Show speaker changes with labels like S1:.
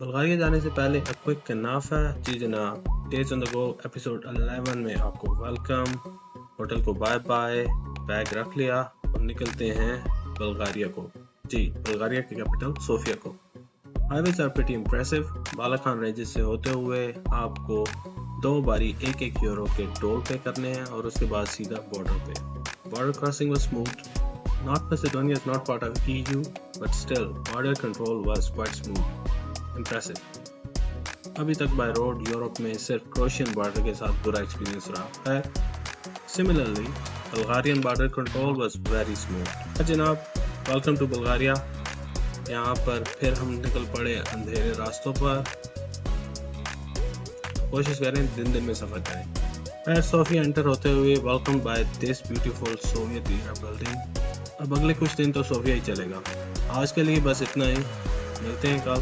S1: Bulgaria جانے سے پہلے کوئک کنافہ جی جناب ڈیز آن دا گو ایپیسوڈ 11 میں آپ کو ویلکم. ہوٹل کو بائے بائے، بیگ رکھ لیا اور نکلتے ہیں بلغاریہ کو. جی، بلغاریہ کی کیپٹل صوفیہ کو. Highways are pretty impressive. Balkan ranges سے ہوتے ہوئے آپ کو 2 باری 1 یورو کے ٹول پے کرنے ہیں اور اس کے بعد سیدھا بارڈر پہ. Border crossing was smooth. North Macedonia is not part of EU, but still, border control was quite smooth. Impressive. ابھی تک بائی روڈ یورپ میں صرف کروشین بارڈر کے ساتھ برا ایکسپیرینس رہا ہے. Similarly, Bulgarian border control was very smooth. جناب، ویلکم ٹو بلغاریہ. یہاں پر پھر ہم نکل پڑے اندھیرے راستوں پر. کوشش کریں دن میں سفر کریں. ایئر صوفیہ انٹر ہوتے ہوئے welcome by this beautiful Soviet era building. اب اگلے کچھ دن تو صوفیہ ہی چلے گا. آج کے لیے بس اتنا ہی. ملتے ہیں کل.